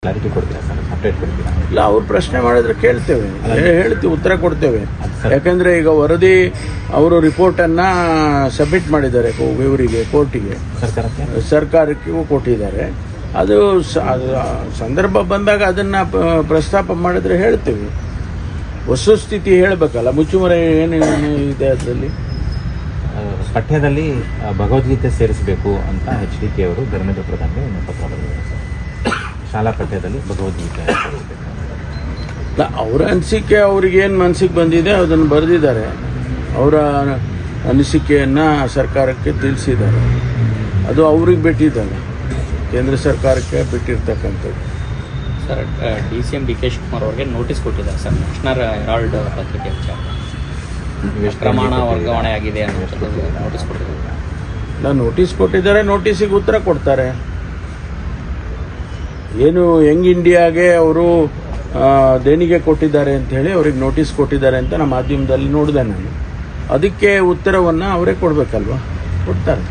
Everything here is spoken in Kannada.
ಕ್ಲಾರಿಟಿ ಕೊಡ್ತೀರಾ ಸರ್, ಅಪ್ಡೇಟ್ ಕೊಡ್ತೀರಾ? ಇಲ್ಲ, ಅವ್ರು ಪ್ರಶ್ನೆ ಮಾಡಿದ್ರೆ ಕೇಳ್ತೇವೆ, ಹೇಳ್ತೀವಿ, ಉತ್ತರ ಕೊಡ್ತೇವೆ. ಯಾಕಂದ್ರೆ ಈಗ ವರದಿ ಅವರು ರಿಪೋರ್ಟನ್ನು ಸಬ್ಮಿಟ್ ಮಾಡಿದ್ದಾರೆ ಇವರಿಗೆ, ಕೋರ್ಟಿಗೆ, ಸರ್ಕಾರಕ್ಕೂ ಕೊಟ್ಟಿದ್ದಾರೆ. ಅದು ಸಂದರ್ಭ ಬಂದಾಗ ಅದನ್ನು ಪ್ರಸ್ತಾಪ ಮಾಡಿದ್ರೆ ಹೇಳ್ತೇವೆ. ವಸ್ತುಸ್ಥಿತಿ ಹೇಳಬೇಕಲ್ಲ, ಮುಚ್ಚುಮರೆ ಏನು ಇದೆ ಅದರಲ್ಲಿ. ಪಠ್ಯದಲ್ಲಿ ಭಗವದ್ಗೀತೆ ಸೇರಿಸಬೇಕು ಅಂತ HDK ಅವರು ಧರ್ಮೇಂದ್ರ ಪ್ರಧಾನ್ಗೆ ಪತ್ರ ಬರೆದಿದ್ದಾರೆ ಸರ್. ಶಾಲಾ ಪಠ್ಯದಲ್ಲಿ ಭಗವದ್ಗೀತೆ ಅವರ ಅನಿಸಿಕೆ, ಅವ್ರಿಗೇನು ಮನಸ್ಸಿಗೆ ಬಂದಿದೆ ಅದನ್ನು ಬರೆದಿದ್ದಾರೆ. ಅವರ ಅನಿಸಿಕೆಯನ್ನು ಸರ್ಕಾರಕ್ಕೆ ತಿಳಿಸಿದ್ದಾರೆ. ಅದು ಅವ್ರಿಗೆ ಬಿಟ್ಟಿದ್ದಲ್ಲ, ಕೇಂದ್ರ ಸರ್ಕಾರಕ್ಕೆ ಬಿಟ್ಟಿರ್ತಕ್ಕಂಥದ್ದು. ಸರ್, DCM DK ಶಿವಕುಮಾರ್ ಅವರಿಗೆ ನೋಟಿಸ್ ಕೊಟ್ಟಿದ್ದಾರೆ ಸರ್, ನ್ಯಾಷನಲ್ ಹೆರಾಲ್ಡ್ ಪತ್ರಿಕೆ ಪ್ರಮಾಣ ವರ್ಗಾವಣೆ ಆಗಿದೆ ಅನ್ನೋ ನೋಟಿಸ್ ಕೊಟ್ಟಿದ್ದಾರೆ. ನೋಟಿಸ್ ಕೊಟ್ಟಿದ್ದಾರೆ, ನೋಟಿಸಿಗೆ ಉತ್ತರ ಕೊಡ್ತಾರೆ. ಏನು ಯಂಗ್ ಇಂಡಿಯಾಗೆ ಅವರು ದೇಣಿಗೆ ಕೊಟ್ಟಿದ್ದಾರೆ ಅಂತ ಹೇಳಿ ಅವ್ರಿಗೆ ನೋಟಿಸ್ ಕೊಟ್ಟಿದ್ದಾರೆ ಅಂತ ನಮ್ಮ ಮಾಧ್ಯಮದಲ್ಲಿ ನೋಡಿದೆ ನಾನು. ಅದಕ್ಕೆ ಉತ್ತರವನ್ನು ಅವರೇ ಕೊಡಬೇಕಲ್ವಾ, ಕೊಡ್ತಾರೆ.